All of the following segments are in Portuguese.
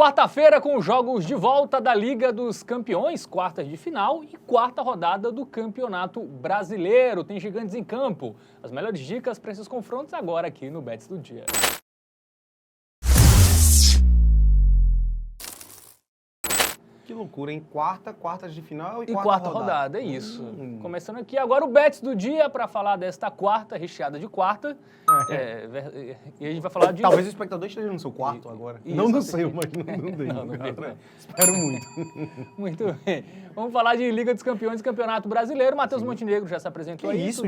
Quarta-feira com os jogos de volta da Liga dos Campeões, quartas de final e quarta rodada do Campeonato Brasileiro. Tem gigantes em campo. As melhores dicas para esses confrontos agora aqui no Bets do Dia. Que loucura, hein? Quartas de final e quarta rodada. É isso. Começando aqui agora o Bets do Dia para falar desta quarta, recheada de quarta. E a gente vai falar de... Talvez o espectador esteja no seu quarto agora. Não no seu, mas não dele. Não dele. Espero muito. Muito bem. Vamos falar de Liga dos Campeões e Campeonato Brasileiro. Matheus Montenegro já se apresentou aí. Isso,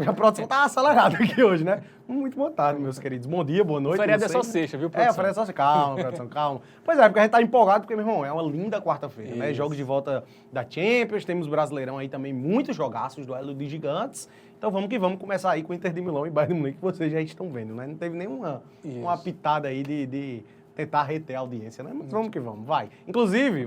a produção tá acelerada aqui hoje, né? Muito boa tarde, meus queridos. Bom dia, boa noite. O feriado é só sexta, viu, produção? O feriado é só sexta. Calma, produção, calma. Pois é, porque a gente tá empolgado, porque, meu irmão, é uma linda quarta-feira, né? Jogos de volta da Champions, temos Brasileirão aí também, muitos jogaços, duelo de gigantes. Então vamos que vamos começar aí com o Inter de Milão e Bayern de Munique, que vocês já estão vendo, né? Não teve nenhuma uma pitada aí de tentar reter a audiência, né? Mas vamos que vamos, vai. Inclusive,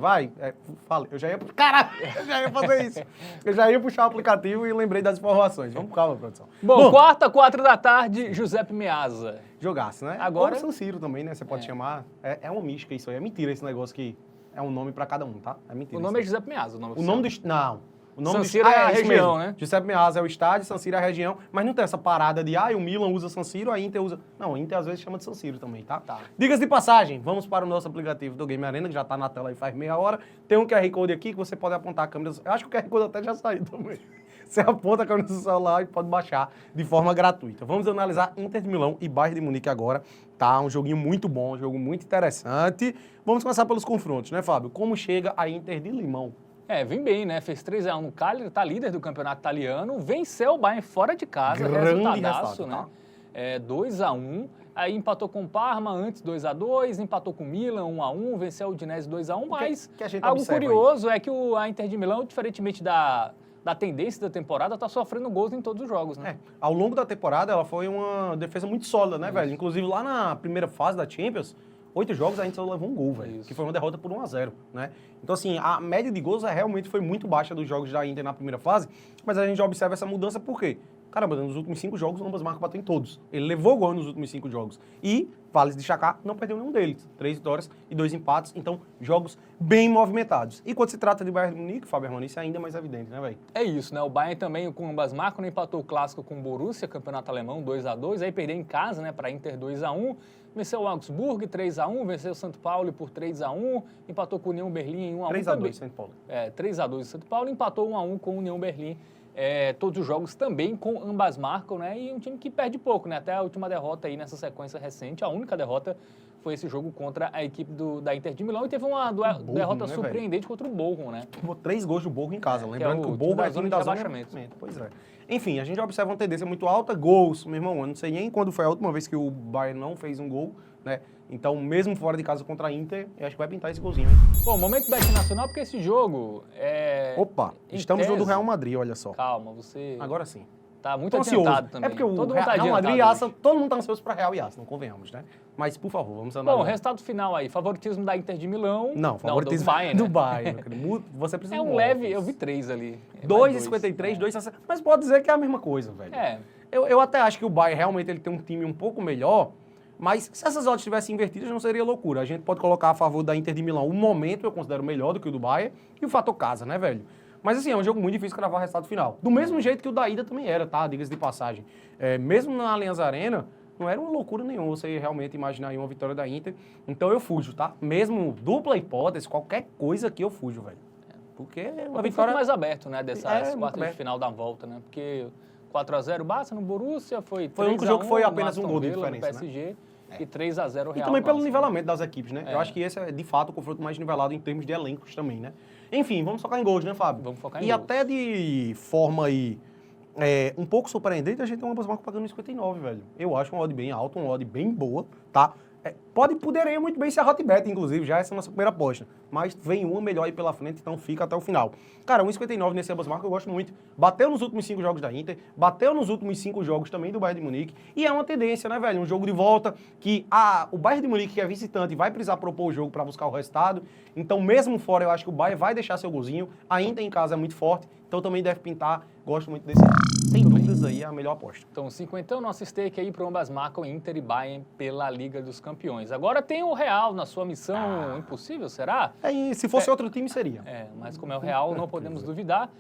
fala, eu já ia... Caralho, eu já ia fazer isso. Eu já ia puxar o aplicativo e lembrei das informações. Vamos com calma, produção. Bom, quarta, 4 da tarde, Giuseppe Meazza. Jogasse, né? Agora... Ou San Siro também, né? Você pode chamar. É uma mística isso aí. É mentira esse negócio que é um nome pra cada um, tá? É mentira. O nome é Giuseppe Meazza, o nome do... Não. O nome San Siro é a região, né? Giuseppe Meazza é o estádio, San Siro é a região, mas não tem essa parada de, o Milan usa San Siro, a Inter usa... Não, a Inter às vezes chama de San Siro também, tá? Dicas de passagem, vamos para o nosso aplicativo do Game Arena, que já tá na tela aí faz meia hora. Tem um QR Code aqui que você pode apontar a câmera... Eu acho que o QR Code até já saiu também. Você aponta a câmera do celular e pode baixar de forma gratuita. Vamos analisar Inter de Milão e Bayern de Munique agora, tá? Um joguinho muito bom, um jogo muito interessante. Vamos começar pelos confrontos, né, Fábio? Como chega a Inter de Limão? Vem bem, né? Fez 3-1 no Cagliari, tá líder do campeonato italiano, venceu o Bayern fora de casa, resultadaço, né? 2-1, aí empatou com o Parma antes 2-2, empatou com o Milan 1-1, venceu o Udinese 2-1, mas algo curioso é que a Inter de Milão, diferentemente da tendência da temporada, tá sofrendo gols em todos os jogos, né? Ao longo da temporada, ela foi uma defesa muito sólida, né, velho? Inclusive, lá na primeira fase da Champions, 8 jogos a gente só levou um gol, velho. Que foi uma derrota por 1-0, né? Então, assim, a média de gols realmente foi muito baixa dos jogos da Inter na primeira fase, mas a gente já observa essa mudança por quê? Caramba, nos últimos 5 jogos, o ambas marcas bateu em todos. Ele levou gol nos últimos 5 jogos. E, vale destacar, não perdeu nenhum deles. 3 vitórias e 2 empates. Então, jogos bem movimentados. E quando se trata de Bayern de Munique, Fábio Hermano, isso é ainda mais evidente, né, velho? É isso, né? O Bayern também, com ambas marcas, empatou o clássico com o Borussia, campeonato alemão, 2-2. Aí perdeu em casa, né, para Inter 2-1. Venceu o Augsburg 3-1, venceu o São Paulo por 3-1, empatou com o União Berlim em 1-1. 3-2 São Paulo. 3-2 o São Paulo, empatou 1-1 com o União Berlim. Todos os jogos também com ambas marcas, né? E um time que perde pouco, né? Até a última derrota aí nessa sequência recente, a única derrota foi esse jogo contra a equipe da Inter de Milão e teve uma derrota surpreendente contra o Bochum, né? Tomou 3 gols do Bochum em casa, lembrando que o Bochum é time da zona de rebaixamento. Pois é. Enfim, a gente observa uma tendência muito alta, gols, meu irmão, eu não sei nem quando foi a última vez que o Bayern não fez um gol, né? Então, mesmo fora de casa contra a Inter, eu acho que vai pintar esse golzinho, hein? Bom, momento Bet Nacional, porque esse jogo Opa, estamos no do Real Madrid, olha só. Calma, você... Agora sim. Tá muito adiantado também. É porque o Real Madrid e Arsenal, todo mundo tá ansioso para Real e Arsenal, convenhamos, né? Mas, por favor, vamos analisar. Bom, resultado final aí, favoritismo da Inter de Milão. Não, favoritismo do Bayern, né? do Bayern. Você precisa um leve, eu vi 3 ali. 2,53, 2,60, mas pode dizer que é a mesma coisa, velho. Eu até acho que o Bayern realmente ele tem um time um pouco melhor, mas se essas odds estivessem invertidas, não seria loucura. A gente pode colocar a favor da Inter de Milão. O momento eu considero melhor do que o do Bayern e o fator casa, né, velho? Mas assim, é um jogo muito difícil cravar o resultado final. Do mesmo jeito que o da ida também era, tá? Diga-se de passagem. Mesmo na Allianz Arena, não era uma loucura nenhuma você realmente imaginar aí uma vitória da Inter. Então eu fujo, tá? Mesmo dupla hipótese, qualquer coisa aqui eu fujo, velho. Porque uma vitória... mais aberto, né, dessas quartas de final da volta, né? Porque 4-0 Barça no Borussia, foi 3-1, o único jogo que foi apenas um gol de diferença, PSG, né? E 3-0 Real. E também pelo nivelamento das equipes, né? Eu acho que esse é, de fato, o confronto mais nivelado em termos de elencos também, né? Enfim, vamos focar em gols, né, Fábio? Vamos focar em gols. E até de forma aí um pouco surpreendente, a gente tem uma ambas marcas pagando 59, velho. Eu acho uma odd bem alta, uma odd bem boa, tá? Poderia muito bem ser a Hotbet, inclusive, já essa é a nossa primeira aposta. Mas vem uma melhor aí pela frente, então fica até o final. Cara, 1,59 nesse ambas marcas eu gosto muito. Bateu nos últimos 5 jogos da Inter, bateu nos últimos 5 jogos também do Bayern de Munique. E é uma tendência, né, velho? Um jogo de volta que o Bayern de Munique, que é visitante, vai precisar propor o jogo para buscar o resultado. Então, mesmo fora, eu acho que o Bayern vai deixar seu golzinho. A Inter em casa é muito forte, então também deve pintar. Gosto muito desse, sem dúvidas, menos aí é a melhor aposta. Então, 50, nosso stake aí para ambas marcam Inter e Bayern pela Liga dos Campeões. Agora tem o Real na sua missão impossível, será? Se fosse outro time, seria. Mas como é o Real, não podemos duvidar.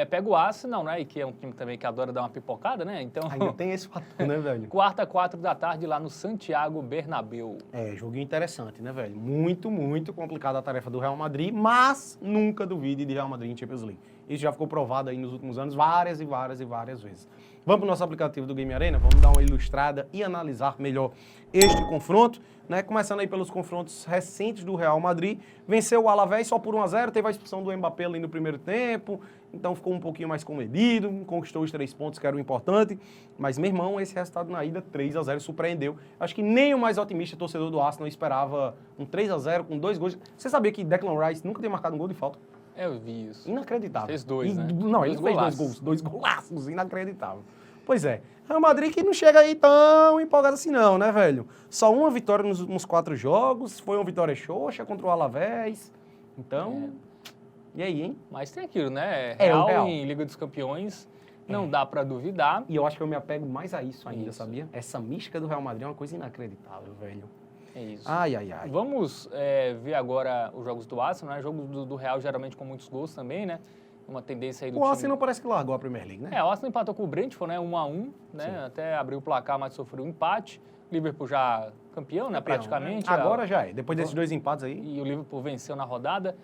Pega o Arsenal, né? E que é um time também que adora dar uma pipocada, né? Então, ainda tem esse fator, né, velho? Quarta, 4 da tarde, lá no Santiago Bernabéu. Joguinho interessante, né, velho? Muito, muito complicada a tarefa do Real Madrid, mas nunca duvide de Real Madrid em Champions League. Isso já ficou provado aí nos últimos anos várias vezes. Vamos para o nosso aplicativo do Game Arena, vamos dar uma ilustrada e analisar melhor este confronto, né? Começando aí pelos confrontos recentes do Real Madrid. Venceu o Alavés só por 1-0, teve a expulsão do Mbappé ali no primeiro tempo, então ficou um pouquinho mais comedido, conquistou os 3 pontos que era o importante, mas, meu irmão, esse resultado na ida, 3-0, surpreendeu. Acho que nem o mais otimista torcedor do Arsenal esperava um 3-0 com 2 gols. Você sabia que Declan Rice nunca tinha marcado um gol de falta? Eu vi isso. Inacreditável. Fez 2, né? Não, ele fez 2 gols, 2 golaços, inacreditável. Pois é, Real Madrid que não chega aí tão empolgado assim não, né, velho? Só uma vitória nos últimos 4 jogos, foi uma vitória xoxa contra o Alavés, então... E aí, hein? Mas tem aquilo, né? Real em Liga dos Campeões, não dá pra duvidar. E eu acho que eu me apego mais a isso ainda, sabia? Essa mística do Real Madrid é uma coisa inacreditável, velho. É isso. Ai. Vamos ver agora os jogos do Arsenal, né? Jogos do Real geralmente com muitos gols também, né? Uma tendência aí do time. O Arsenal parece que largou a Premier League, né? O Arsenal empatou com o Brentford, né? 1-1, né? Sim. Até abriu o placar, mas sofreu um empate. Liverpool já campeão, né? Praticamente. Né? Agora já é. Depois desses 2 empates aí. E o Liverpool venceu na rodada.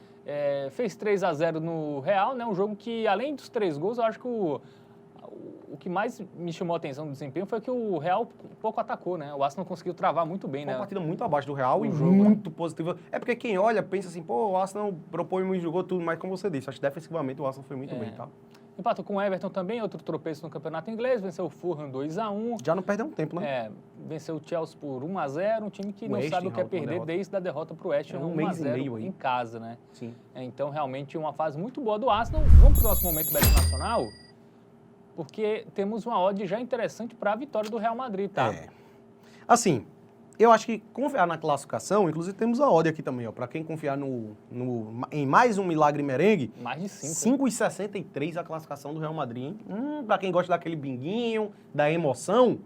Fez 3-0 no Real, né? Um jogo que, além dos 3 gols, eu acho que o que mais me chamou a atenção do desempenho foi que o Real pouco atacou, né? O Arsenal conseguiu travar muito bem, né? Uma partida muito abaixo do Real e muito positiva. É porque quem olha pensa assim, pô, o Arsenal propõe muito, jogou tudo, mas como você disse, acho que defensivamente o Arsenal foi muito bem, tá? Empatou com o Everton também, outro tropeço no campeonato inglês, venceu o Fulham 2-1. Já não perdeu um tempo, né? Venceu o Chelsea por 1-0, um time que não sabe o que é perder desde a derrota pro West Ham 1-0 em casa, né? Sim. Então, realmente, uma fase muito boa do Arsenal. Vamos pro nosso momento Bet Nacional, porque temos uma odd já interessante para a vitória do Real Madrid, tá? Assim, eu acho que confiar na classificação, inclusive temos a odd aqui também, ó, para quem confiar em mais um milagre merengue. Mais de 5. 5,63 a classificação do Real Madrid, hein? Para quem gosta daquele binguinho, da emoção,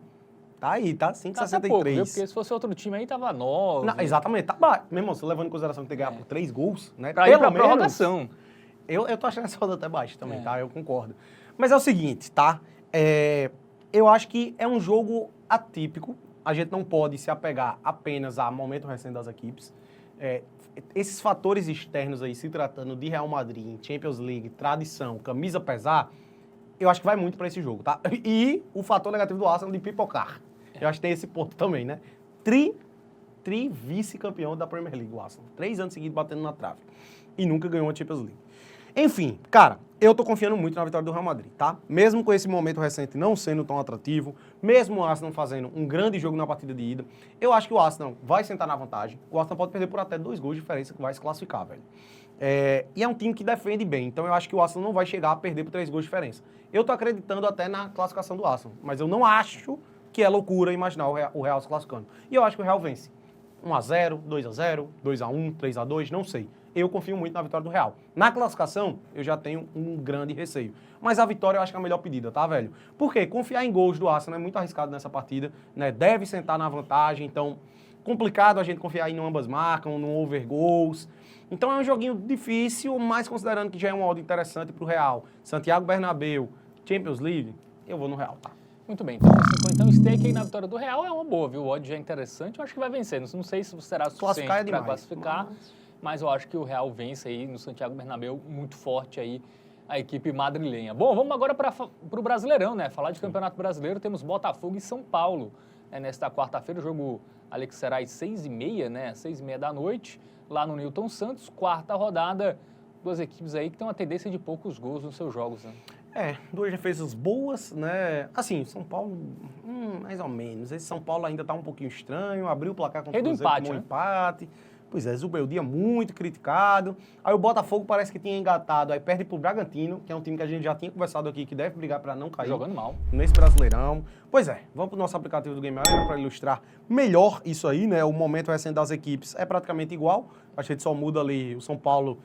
tá aí, tá? 5,63. Pouco, viu? Porque se fosse outro time aí, tava 9. Não, exatamente, tá baixo. Meu irmão, você levando em consideração que tem que ganhar por 3 gols, né? Pra ir pra prorrogação. Eu tô achando essa odd até baixa também, tá? Eu concordo. Mas é o seguinte, tá? Eu acho que é um jogo atípico. A gente não pode se apegar apenas a momento recente das equipes. Esses fatores externos aí, se tratando de Real Madrid, Champions League, tradição, camisa pesar, eu acho que vai muito para esse jogo, tá? E o fator negativo do Arsenal de pipocar. Eu acho que tem esse ponto também, né? Vice-campeão da Premier League, o Arsenal. 3 anos seguidos batendo na trave. E nunca ganhou a Champions League. Enfim, cara, eu tô confiando muito na vitória do Real Madrid, tá? Mesmo com esse momento recente não sendo tão atrativo, mesmo o Arsenal fazendo um grande jogo na partida de ida, eu acho que o Arsenal vai sentar na vantagem. O Arsenal pode perder por até 2 gols de diferença que vai se classificar, velho. E é um time que defende bem, então eu acho que o Arsenal não vai chegar a perder por 3 gols de diferença. Eu tô acreditando até na classificação do Arsenal, mas eu não acho que é loucura imaginar o Real se classificando. E eu acho que o Real vence. 1-0, 2-0, 2-1, 3-2, não sei. Eu confio muito na vitória do Real. Na classificação, eu já tenho um grande receio. Mas a vitória eu acho que é a melhor pedida, tá, velho? Por quê? Confiar em gols do Arsenal é muito arriscado nessa partida, né? Deve sentar na vantagem, então complicado a gente confiar em ambas marcam, no over gols. Então é um joguinho difícil, mas considerando que já é uma odd interessante pro Real. Santiago Bernabéu, Champions League, eu vou no Real, tá? Muito bem, então o stake aí na vitória do Real é uma boa, viu? O odd já é interessante, eu acho que vai vencer. Não sei se será suficiente para classificar, mas eu acho que o Real vence aí no Santiago Bernabéu muito forte aí a equipe madrilenha. Bom, vamos agora para o Brasileirão, né? Falar de Campeonato Brasileiro, temos Botafogo e São Paulo. Nesta quarta-feira, o jogo ali que será às 6h30, né? 6h30 da noite, lá no Newton Santos, quarta rodada. 2 equipes aí que têm uma tendência de poucos gols nos seus jogos, né? 2 defesas boas, né? Assim, São Paulo, mais ou menos. Esse São Paulo ainda tá um pouquinho estranho, abriu o placar contra o Cruzeiro, tomou empate. Pois é, Zubeldia muito criticado. Aí o Botafogo parece que tinha engatado, aí perde pro Bragantino, que é um time que a gente já tinha conversado aqui, que deve brigar para não cair. Jogando mal. Nesse Brasileirão. Pois é, vamos pro nosso aplicativo do Game Arena para ilustrar melhor isso aí, né? O momento recente das equipes é praticamente igual. A gente só muda ali o São Paulo.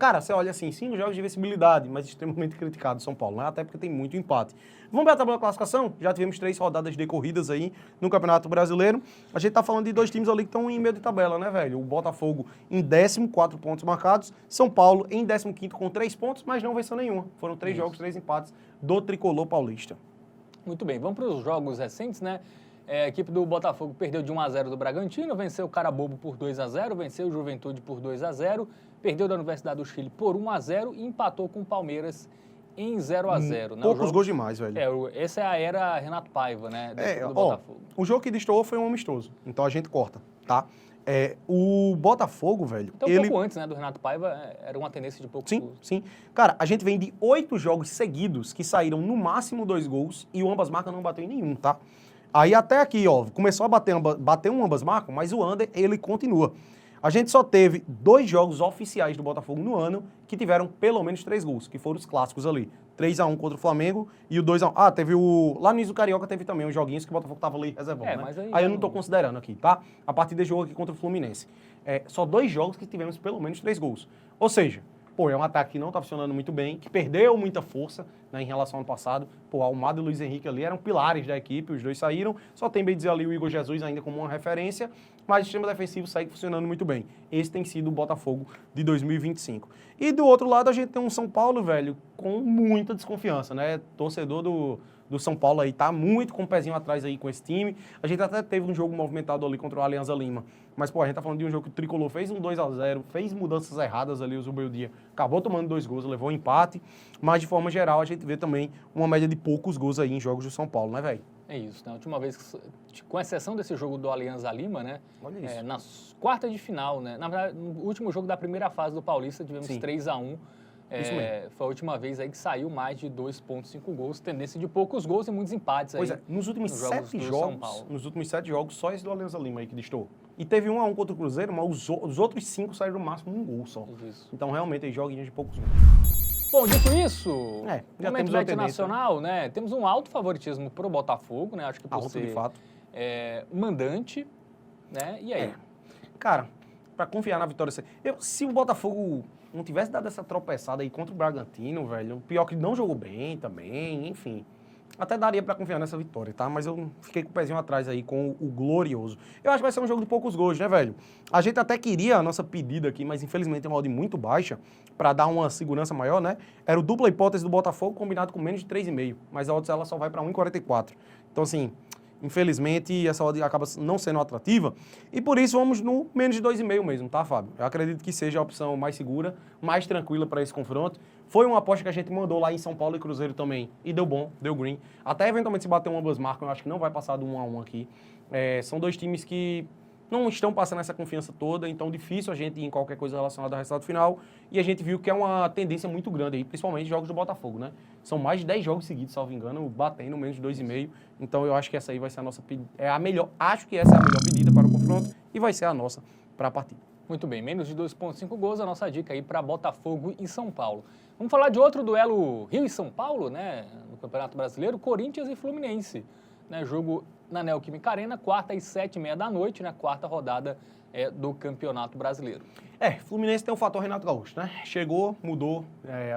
Cara, você olha assim, 5 jogos de invencibilidade, mas extremamente criticado São Paulo, né? Até porque tem muito empate. Vamos ver a tabela de classificação? Já tivemos 3 rodadas decorridas aí no Campeonato Brasileiro. A gente tá falando de 2 times ali que estão em meio de tabela, né, velho? O Botafogo em 10º, 4 pontos marcados. São Paulo em 15º com 3 pontos, mas não venceu nenhuma. Foram 3 jogos, 3 empates do tricolor paulista. Muito bem, vamos para os jogos recentes, né? A equipe do Botafogo perdeu de 1-0 do Bragantino, venceu o Carabobo por 2-0, venceu o Juventude por 2-0, perdeu da Universidade do Chile por 1-0 e empatou com o Palmeiras em 0-0. Poucos gols demais, velho. Essa é a era Renato Paiva, né? Do Botafogo. O jogo que destoou foi um amistoso, então a gente corta, tá? O Botafogo, velho... Então, pouco antes, né, do Renato Paiva, era uma tendência de poucos gols. Sim. Cara, a gente vem de 8 jogos seguidos que saíram no máximo 2 gols e o ambas marcas não bateu em nenhum, tá? Aí até aqui, ó, começou a bater um ambas marcas, mas o under, ele continua. A gente só teve 2 jogos oficiais do Botafogo no ano que tiveram pelo menos 3 gols, que foram os clássicos ali. 3-1 contra o Flamengo e o 2-1. Ah, teve o... Lá no Iso Carioca teve também uns joguinhos que o Botafogo tava ali reservando, né? Mas aí eu não tô considerando aqui, tá? A partir desse jogo aqui contra o Fluminense. Só 2 jogos que tivemos pelo menos 3 gols. Ou seja, é um ataque que não tá funcionando muito bem, que perdeu muita força, né, em relação ao ano passado. Almada e Luiz Henrique ali eram pilares da equipe, os dois saíram. Só tem bem dizer ali o Igor Jesus ainda como uma referência, mas o sistema defensivo segue funcionando muito bem. Esse tem sido o Botafogo de 2025. E do outro lado a gente tem um São Paulo, velho, com muita desconfiança, né? Torcedor do São Paulo aí tá muito com o pezinho atrás aí com esse time. A gente até teve um jogo movimentado ali contra o Alianza Lima. Mas, a gente tá falando de um jogo que o Tricolor fez um 2-0, fez mudanças erradas ali, o Zubeldia acabou tomando 2 gols, levou um empate. Mas, de forma geral, a gente vê também uma média de poucos gols aí em jogos do São Paulo, né, velho? É isso, né? A última vez, com exceção desse jogo do Alianza Lima, né? Olha isso. Nas quartas de final, né? Na verdade, no último jogo da primeira fase do Paulista, tivemos 3-1. Foi a última vez aí que saiu mais de 2,5 gols, tendência de poucos gols e muitos empates aí. Pois é, nos últimos 7 jogos, só esse do Alianza Lima aí que destoou. E teve 1-1 contra o Cruzeiro, mas os outros 5 saíram no máximo 1 gol só. Isso. Então, realmente, aí joguinhos de poucos gols. Bom, dito isso, já momento Bet Nacional, né? Temos um alto favoritismo pro Botafogo, né? Acho que por ser de fato. Mandante, né? E aí? Cara, pra confiar na vitória... Se o Botafogo não tivesse dado essa tropeçada aí contra o Bragantino, velho, pior que não jogou bem também, enfim... Até daria pra confiar nessa vitória, tá? Mas eu fiquei com o pezinho atrás aí com o Glorioso. Eu acho que vai ser um jogo de poucos gols, né, velho? A gente até queria a nossa pedida aqui, mas infelizmente é uma odd muito baixa, pra dar uma segurança maior, né? Era o dupla hipótese do Botafogo combinado com menos de 3,5. Mas a odd ela só vai pra 1,44. Então, assim, infelizmente essa odd acaba não sendo atrativa. E por isso vamos no menos de 2,5 mesmo, tá, Fábio? Eu acredito que seja a opção mais segura, mais tranquila pra esse confronto. Foi uma aposta que a gente mandou lá em São Paulo e Cruzeiro também. E deu bom, deu green. Até eventualmente se bater um ambas marcas, eu acho que não vai passar do 1-1 aqui. São 2 times que não estão passando essa confiança toda, então difícil a gente ir em qualquer coisa relacionada ao resultado final. E a gente viu que é uma tendência muito grande aí, principalmente jogos do Botafogo, né? São mais de 10 jogos seguidos, salvo engano, batendo menos de 2,5. Então eu acho que essa aí vai ser a nossa pedida. Acho que essa é a melhor pedida para o confronto e vai ser a nossa para a partida. Muito bem, menos de 2,5 gols, a nossa dica aí para Botafogo e São Paulo. Vamos falar de outro duelo Rio e São Paulo, né, no Campeonato Brasileiro, Corinthians e Fluminense. Né, jogo na Neoquímica Arena, 4h às 7h30 da noite, né, 4ª rodada do Campeonato Brasileiro. Fluminense tem o fator Renato Gaúcho, né? Chegou, mudou,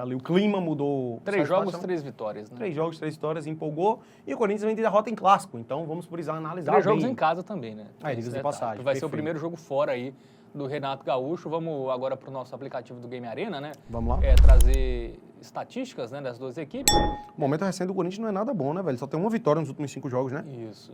ali o clima mudou. 3 jogos, 3 vitórias, né? 3 jogos, 3 vitórias, empolgou. E o Corinthians vem de derrota em clássico, então vamos por isso analisar 3 jogos em casa também, né? Diga de passagem. Vai ser o primeiro jogo fora aí do Renato Gaúcho. Vamos agora para o nosso aplicativo do Game Arena, né? Vamos lá. Trazer estatísticas, né, das 2 equipes. O momento recente do Corinthians não é nada bom, né, velho? Só tem uma vitória nos últimos 5 jogos, né? Isso.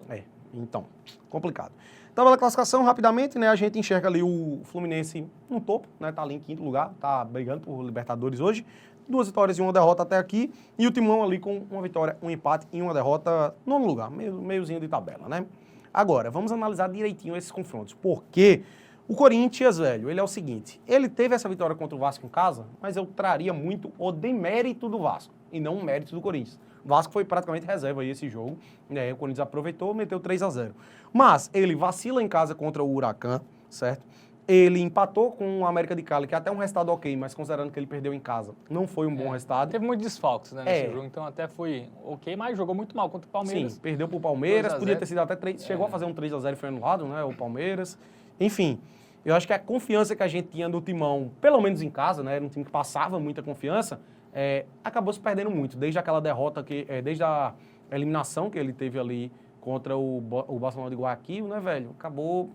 Então, complicado. Tabela de classificação, rapidamente, né? A gente enxerga ali o Fluminense no topo, né? Tá ali em 5º lugar, tá brigando por Libertadores hoje. 2 vitórias e 1 derrota até aqui. E o Timão ali com 1 vitória, 1 empate e 1 derrota, 9º lugar, meiozinho de tabela, né? Agora, vamos analisar direitinho esses confrontos. Porque o Corinthians, velho, ele é o seguinte, ele teve essa vitória contra o Vasco em casa, mas eu traria muito o demérito do Vasco e não o mérito do Corinthians. O Vasco foi praticamente reserva aí esse jogo, né? O Corinthians aproveitou, meteu 3-0. Mas ele vacila em casa contra o Huracan, certo? Ele empatou com o América de Cali, que é até um resultado ok, mas considerando que ele perdeu em casa, não foi um bom resultado. Teve muitos desfalques, né, nesse jogo, então até foi ok, mas jogou muito mal contra o Palmeiras. Sim, perdeu pro Palmeiras, podia ter sido até 3, chegou a fazer um 3-0 e foi anulado, né, o Palmeiras. Enfim, Eu acho que a confiança que a gente tinha no Timão, pelo menos em casa, né? Era um time que passava muita confiança, acabou se perdendo muito. Desde aquela derrota, desde a eliminação que ele teve ali contra o Barcelona de Guayaquil, né, velho? Acabou,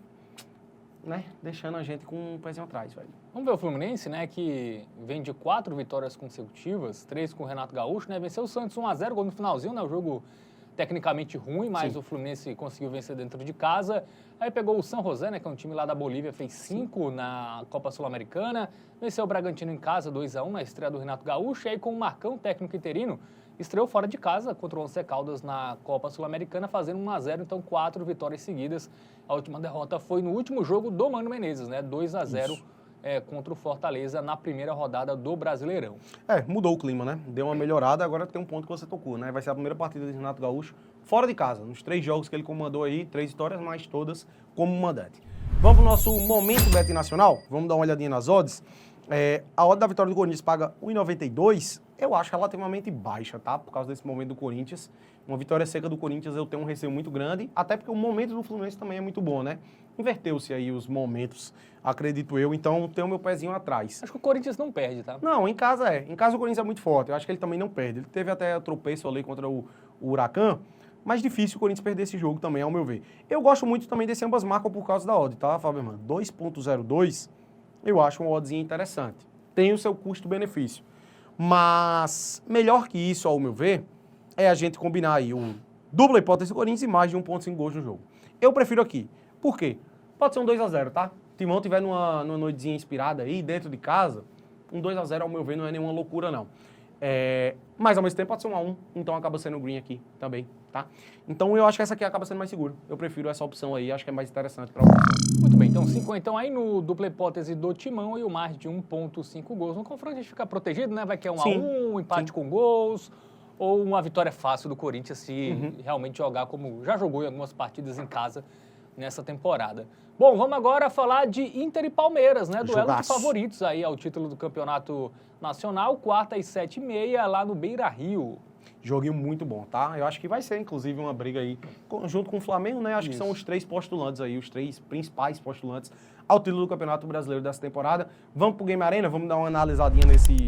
né, deixando a gente com um pezinho atrás, velho. Vamos ver o Fluminense, né, que vem de 4 vitórias consecutivas, 3 com o Renato Gaúcho, né? Venceu o Santos 1-0, gol no finalzinho, né? O jogo tecnicamente ruim, mas o Fluminense conseguiu vencer dentro de casa. Aí pegou o San José, né, que é um time lá da Bolívia, fez 5 na Copa Sul-Americana. Venceu o Bragantino em casa, 2-1 na estreia do Renato Gaúcho. E aí com o Marcão, técnico interino, estreou fora de casa contra o Once Caldas na Copa Sul-Americana, fazendo 1-0, então 4 vitórias seguidas. A última derrota foi no último jogo do Mano Menezes, né, 2-0 contra o Fortaleza na primeira rodada do Brasileirão. Mudou o clima, né? Deu uma melhorada, agora tem um ponto que você tocou, né? Vai ser a primeira partida de Renato Gaúcho fora de casa. Nos 3 jogos que ele comandou aí, 3 vitórias, mas todas como mandante. Vamos pro nosso momento Bet Nacional? Vamos dar uma olhadinha nas odds. A odd da vitória do Corinthians paga 1,92. Eu acho relativamente baixa, tá? Por causa desse momento do Corinthians. Uma vitória seca do Corinthians eu tenho um receio muito grande, até porque o momento do Fluminense também é muito bom, né? Inverteu-se aí os momentos, acredito eu, então tenho meu pezinho atrás. Acho que o Corinthians não perde, tá? Não, em casa é. Em casa o Corinthians é muito forte, eu acho que ele também não perde. Ele teve até tropeço ali contra o Huracan, mas difícil o Corinthians perder esse jogo também, ao meu ver. Eu gosto muito também desse ambas marcam por causa da odd, tá, Fábio, mano? 2,02, eu acho uma oddzinha interessante. Tem o seu custo-benefício. Mas melhor que isso, ao meu ver, é a gente combinar aí o dupla hipótese do Corinthians e mais de 1,5 gols no jogo. Eu prefiro aqui. Por quê? Pode ser um 2-0, tá? O Timão tiver numa noitezinha inspirada aí, dentro de casa, um 2-0, ao meu ver, não é nenhuma loucura, não. Mas, ao mesmo tempo, pode ser 1-1, então acaba sendo o green aqui também, tá? Então, eu acho que essa aqui acaba sendo mais seguro. Eu prefiro essa opção aí, acho que é mais interessante para o Muito bem, então 5 então aí no dupla hipótese do Timão e o mais de 1,5 gols. No confronto a gente fica protegido, né? Vai que é 1-1, um empate com gols, ou uma vitória fácil do Corinthians se realmente jogar como já jogou em algumas partidas em casa nessa temporada. Bom, vamos agora falar de Inter e Palmeiras, né? Duelo de favoritos aí ao título do Campeonato Nacional, quarta e 7h30 lá no Beira-Rio. Joguinho muito bom, tá? Eu acho que vai ser, inclusive, uma briga aí junto com o Flamengo, né? Acho que são os 3 postulantes aí, os 3 principais postulantes ao título do Campeonato Brasileiro dessa temporada. Vamos pro Game Arena, vamos dar uma analisadinha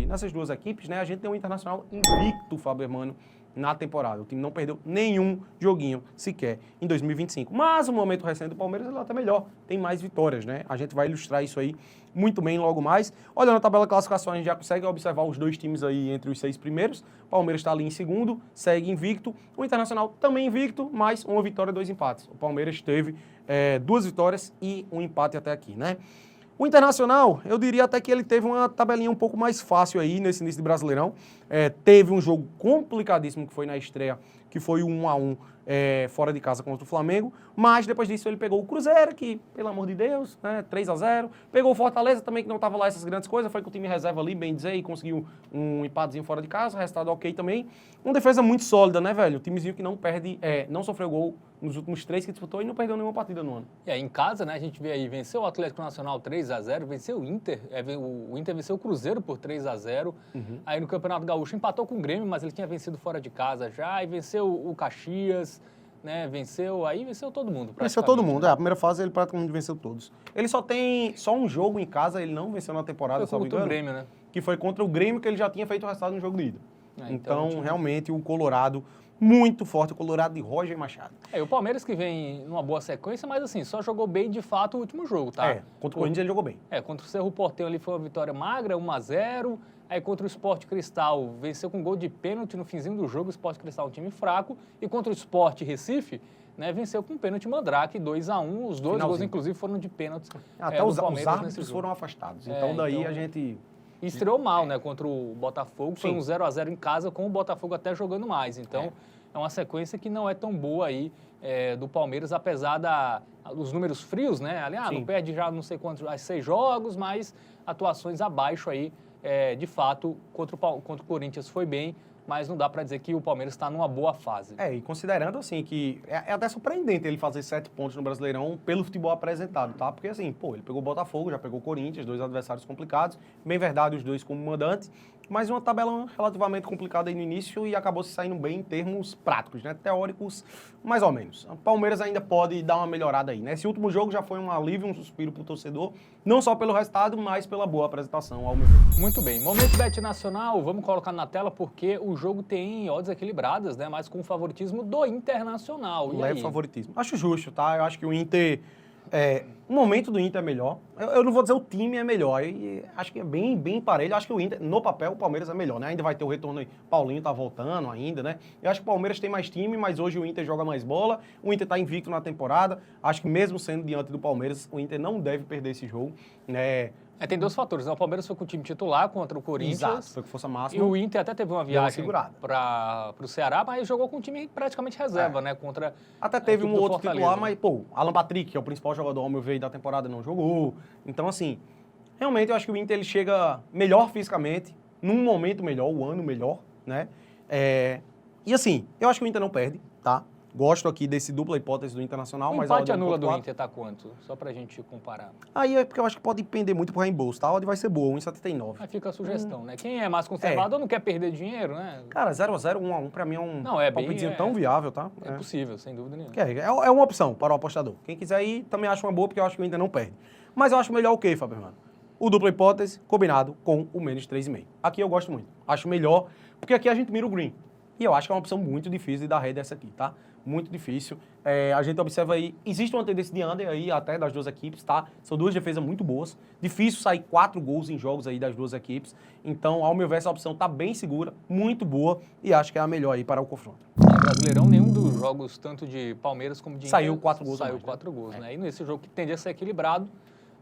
nessas duas equipes, né? A gente tem um Internacional invicto, Fábio Hermano, na temporada. O time não perdeu nenhum joguinho sequer em 2025. Mas o momento recente do Palmeiras é até melhor, tem mais vitórias, né? A gente vai ilustrar isso aí muito bem logo mais. Olhando a tabela de classificação, a gente já consegue observar os 2 times aí entre os 6 primeiros. O Palmeiras está ali em segundo, segue invicto. O Internacional também invicto, mas uma vitória e 2 empates. O Palmeiras teve 2 vitórias e um empate até aqui, né? O Internacional, eu diria até que ele teve uma tabelinha um pouco mais fácil aí nesse início de Brasileirão. Teve um jogo complicadíssimo que foi na estreia, que foi o 1-1 fora de casa contra o Flamengo. Mas depois disso ele pegou o Cruzeiro, que, pelo amor de Deus, né, 3-0. Pegou o Fortaleza também, que não estava lá essas grandes coisas. Foi com o time reserva ali, bem dizer, e conseguiu um empatezinho fora de casa. Resultado ok também. Uma defesa muito sólida, né, velho? Um timezinho que não perde, não sofreu gol nos últimos 3 que disputou e não perdeu nenhuma partida no ano. E aí, em casa, né, a gente vê aí, venceu o Atlético Nacional 3-0, venceu o Inter, o Inter venceu o Cruzeiro por 3-0, aí no Campeonato Gaúcho empatou com o Grêmio, mas ele tinha vencido fora de casa já, e venceu o Caxias, né, venceu todo mundo. Venceu todo mundo, a primeira fase ele praticamente venceu todos. Ele só tem um jogo em casa, ele não venceu na temporada, foi contra o Grêmio, né? Que foi contra o Grêmio, que ele já tinha feito o resultado no jogo de ida. Então, realmente, o Colorado muito forte, o Colorado de Roger Machado. O Palmeiras que vem numa boa sequência, mas assim, só jogou bem de fato o último jogo, tá? Contra o Corinthians ele jogou bem. Contra o Cerro Porteño ali foi uma vitória magra, 1-0. Aí contra o Sport Cristal, venceu com gol de pênalti no finzinho do jogo, o Sport Cristal é um time fraco. E contra o Sport Recife, né, venceu com pênalti Mandrake, 2-1. Os 2 gols, inclusive, foram de pênaltis. Até os árbitros foram afastados. Então, daí a gente... E estreou mal, né, contra o Botafogo. Foi um 0-0 em casa, com o Botafogo até jogando mais. Então, é uma sequência que não é tão boa aí do Palmeiras, apesar dos números frios, né? Ali, não perde já não sei quantos, 6 jogos, mas atuações abaixo aí, de fato, contra o Corinthians foi bem, mas não dá para dizer que o Palmeiras está numa boa fase. E considerando assim que é até surpreendente ele fazer 7 pontos no Brasileirão pelo futebol apresentado, tá? Porque assim, ele pegou o Botafogo, já pegou o Corinthians, 2 adversários complicados, bem verdade os dois como mandantes, mas uma tabela relativamente complicada aí no início e acabou se saindo bem em termos práticos, né? Teóricos, mais ou menos. O Palmeiras ainda pode dar uma melhorada aí, né? Esse último jogo já foi um alívio, um suspiro pro torcedor, não só pelo resultado, mas pela boa apresentação, ao meu ver. Muito bem. Momento Bet Nacional, vamos colocar na tela porque o jogo tem odds equilibradas, né? Mas com o favoritismo do Internacional. Leve favoritismo. Acho justo, tá? Eu acho que o Inter... o momento do Inter é melhor. Eu não vou dizer o time é melhor. Acho que é bem parelho. Eu acho que o Inter, no papel, o Palmeiras é melhor, né? Ainda vai ter o retorno aí. Paulinho tá voltando ainda, né? Eu acho que o Palmeiras tem mais time, mas hoje o Inter joga mais bola. O Inter tá invicto na temporada. Acho que mesmo sendo diante do Palmeiras, o Inter não deve perder esse jogo, né? Tem 2 fatores, né? O Palmeiras foi com o time titular contra o Corinthians. Exato, foi com força máxima. E o Inter até teve uma viagem para o Ceará, mas jogou com o time praticamente reserva, né? Contra até teve um outro titular, mas, Alan Patrick, que é o principal jogador, ao meu ver, da temporada, não jogou. Então, assim, realmente eu acho que o Inter ele chega melhor fisicamente, num momento melhor, o ano melhor, né? E assim, eu acho que o Inter não perde, tá? Gosto aqui desse dupla hipótese do Internacional, mas... O empate anula do Inter tá quanto? Só pra gente comparar. Aí é porque eu acho que pode depender muito pro reembolso, tá? A odd vai ser boa, 1,79. Aí fica a sugestão, né? Quem é mais conservador não quer perder dinheiro, né? Cara, 0x0, 1x1, pra mim é um palpitezinho tão viável, tá? É possível, sem dúvida nenhuma. É uma opção para o apostador. Quem quiser ir, também acho uma boa, porque eu acho que o Inter não perde. Mas eu acho melhor o quê, Fábio Hermano? O dupla hipótese combinado com o menos 3,5. Aqui eu gosto muito. Acho melhor, porque aqui a gente mira o green. E eu acho que é uma opção muito difícil de dar rede essa aqui, tá? Muito difícil. A gente observa aí, existe uma tendência de under aí até das duas equipes, tá? São 2 defesas muito boas. Difícil sair 4 gols em jogos aí das duas equipes. Então, ao meu ver, essa opção tá bem segura, muito boa e acho que é a melhor aí para o confronto. Brasileirão, nenhum dos jogos, tanto de Palmeiras como de Inter, saiu 4 gols. Saiu 4 gols, né? E nesse jogo que tende a ser equilibrado,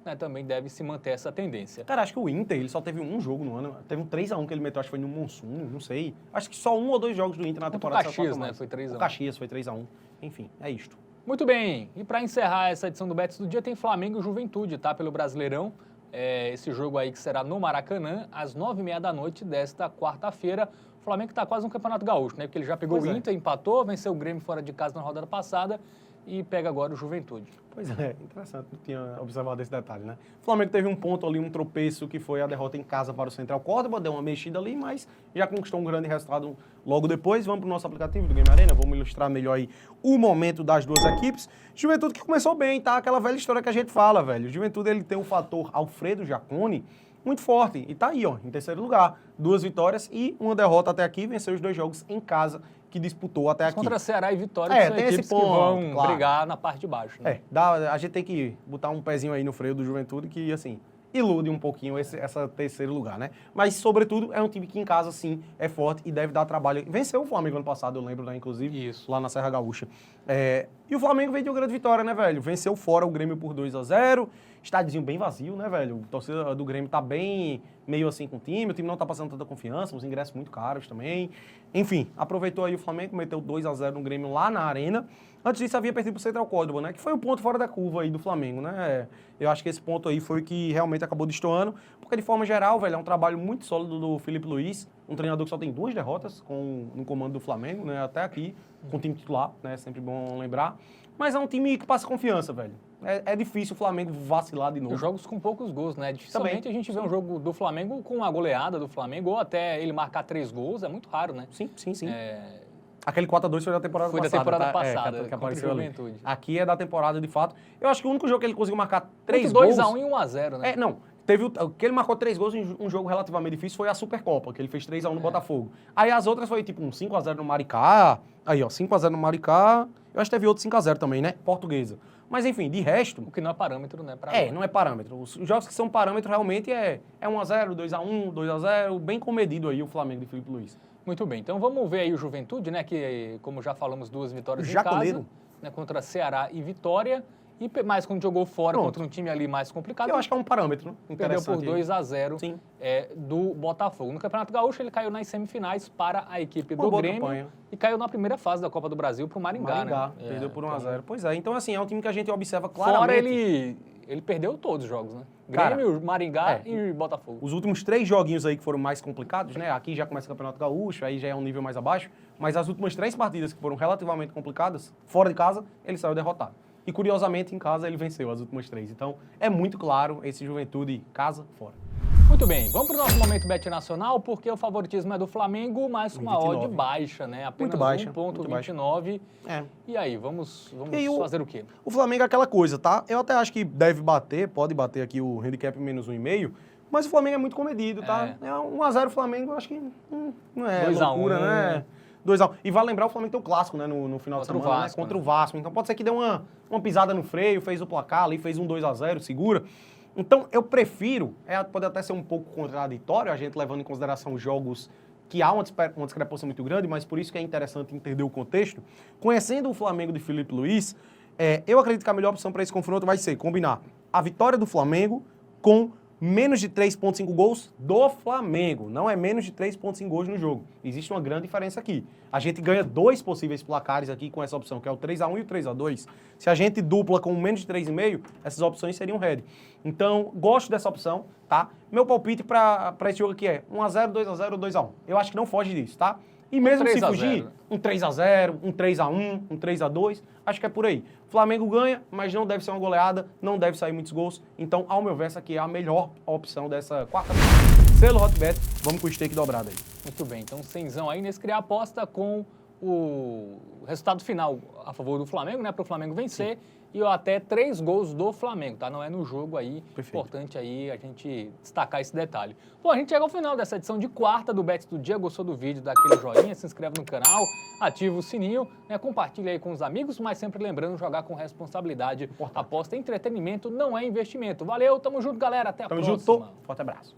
né, também deve se manter essa tendência. Cara, acho que o Inter, ele só teve um jogo no ano. Teve um 3x1 que ele meteu, acho que foi no Monsun, não sei. Acho que só 1 ou 2 jogos do Inter na temporada. O Caxias, né? Foi 3x1. O Caxias foi 3x1. Enfim, é isto. Muito bem. E para encerrar essa edição do Betis do Dia, tem Flamengo e Juventude, tá? Pelo Brasileirão. Esse jogo aí que será no Maracanã, às 9h30 da noite desta quarta-feira. O Flamengo está quase no Campeonato Gaúcho, né? Porque ele já pegou o Inter, empatou, venceu o Grêmio fora de casa na rodada passada e pega agora o Juventude. Pois é, interessante, não tinha observado esse detalhe, né? O Flamengo teve um ponto ali, um tropeço, que foi a derrota em casa para o Central Córdoba, deu uma mexida ali, mas já conquistou um grande resultado logo depois. Vamos para o nosso aplicativo do Game Arena, vamos ilustrar melhor aí o momento das duas equipes. Juventude que começou bem, tá? Aquela velha história que a gente fala, velho. Juventude, ele tem o fator Alfredo Jaconi muito forte, e tá aí, ó, em terceiro lugar. 2 vitórias e uma derrota até aqui, venceu os 2 jogos em casa que disputou até aqui. Contra Ceará e Vitória, que são tem equipes esse ponto, que vão brigar na parte de baixo. Né? A gente tem que botar um pezinho aí no freio do Juventude que, assim, ilude um pouquinho essa terceiro lugar, né? Mas, sobretudo, é um time que em casa, sim, é forte e deve dar trabalho. Venceu o Flamengo ano passado, eu lembro, né, inclusive, lá na Serra Gaúcha. E o Flamengo veio de uma grande vitória, né, velho? Venceu fora o Grêmio por 2-0. Estádiozinho bem vazio, né, velho? A torcida do Grêmio tá bem meio assim com o time não tá passando tanta confiança, os ingressos muito caros também. Enfim, aproveitou aí o Flamengo, meteu 2-0 no Grêmio lá na Arena. Antes disso, havia perdido pro Central Córdoba, né? Que foi o ponto fora da curva aí do Flamengo, né? Eu acho que esse ponto aí foi o que realmente acabou destoando, porque de forma geral, velho, é um trabalho muito sólido do Felipe Luiz, um treinador que só tem 2 derrotas no comando do Flamengo, né? Até aqui, com o time titular, né? Sempre bom lembrar. Mas é um time que passa confiança, velho. É difícil o Flamengo vacilar de novo. Os jogos com poucos gols, né? Dificilmente a gente vê um jogo do Flamengo com a goleada do Flamengo, ou até ele marcar 3 gols, é muito raro, né? Sim. Aquele 4-2 foi da temporada passada. Foi da temporada passada, que apareceu ali. Aqui é da temporada, de fato. Eu acho que o único jogo que ele conseguiu marcar 3 gols... 2-1 e 1-0, né? Teve que ele marcou 3 gols em um jogo relativamente difícil foi a Supercopa, que ele fez 3-1 no Botafogo. Aí as outras foi tipo um 5-0 no Maricá. Aí, ó, 5-0 no Maricá. Eu acho que teve outro 5-0 também, né? Portuguesa. Mas enfim, de resto... O que não é parâmetro, né? Não é parâmetro. Os jogos que são parâmetro realmente é 1-0, 2-1, 2-0, bem comedido aí o Flamengo de Felipe Luiz. Muito bem, então vamos ver aí o Juventude, né? Que, como já falamos, 2 vitórias em casa, né, contra Ceará e Vitória. E mais quando jogou fora contra um time ali mais complicado. Eu acho que é um parâmetro interessante. Perdeu por 2-0 do Botafogo. No Campeonato Gaúcho, ele caiu nas semifinais para a equipe do Grêmio. Campanha. E caiu na primeira fase da Copa do Brasil para o Maringá. Né? Perdeu por 1-0. Pois é, então assim, é um time que a gente observa claramente. Fora ele perdeu todos os jogos, né? Grêmio, Maringá e Botafogo. Os últimos 3 joguinhos aí que foram mais complicados, né? Aqui já começa o Campeonato Gaúcho, aí já é um nível mais abaixo. Mas as últimas 3 partidas que foram relativamente complicadas, fora de casa, ele saiu derrotado. E curiosamente, em casa, ele venceu as últimas 3. Então, é muito claro esse Juventude casa, fora. Muito bem, vamos para o nosso momento Bet Nacional, porque o favoritismo é do Flamengo, mas com uma odd baixa, né? Apenas 1,29. E aí, vamos fazer o quê? O Flamengo é aquela coisa, tá? Eu até acho que deve bater, pode bater aqui o handicap menos 1,5, mas o Flamengo é muito comedido, tá? 1x0 o Flamengo, eu acho que não é 2 loucura, a 1, né? 2x1. E vale lembrar, o Flamengo tem o clássico, né, no final de semana, né? Contra o Vasco. Então pode ser que dê uma pisada no freio, fez o placar ali, fez um 2x0, segura. Então, eu prefiro, pode até ser um pouco contraditório, a gente levando em consideração jogos que há uma discrepância muito grande, mas por isso que é interessante entender o contexto. Conhecendo o Flamengo de Felipe Luiz, eu acredito que a melhor opção para esse confronto vai ser combinar a vitória do Flamengo com menos de 3,5 gols do Flamengo. Não é menos de 3,5 gols no jogo. Existe uma grande diferença aqui. A gente ganha 2 possíveis placares aqui com essa opção, que é o 3x1 e o 3x2. Se a gente dupla com menos de 3,5, essas opções seriam red. Então, gosto dessa opção, tá? Meu palpite para esse jogo aqui é 1x0, 2x0 ou 2x1. Eu acho que não foge disso, tá? E mesmo se fugir, um 3x0, um 3x1, um 3x2, acho que é por aí. Flamengo ganha, mas não deve ser uma goleada, não deve sair muitos gols. Então, ao meu ver, essa aqui é a melhor opção dessa quarta-feira. Selo Hotbet, vamos com o stake dobrado aí. Muito bem, então cenzão aí nesse criar aposta com o resultado final a favor do Flamengo, né? Para o Flamengo vencer. Sim. E até 3 gols do Flamengo, tá? Não é no jogo aí. Perfeito. Importante aí a gente destacar esse detalhe. Bom, a gente chega ao final dessa edição de quarta do Bet do Dia. Gostou do vídeo? Dá aquele joinha, se inscreve no canal, ativa o sininho, né? Compartilha aí com os amigos, mas sempre lembrando, jogar com responsabilidade. Importante. Aposta em entretenimento, não é investimento. Valeu, tamo junto, galera. Até a próxima. Tamo junto. Forte abraço.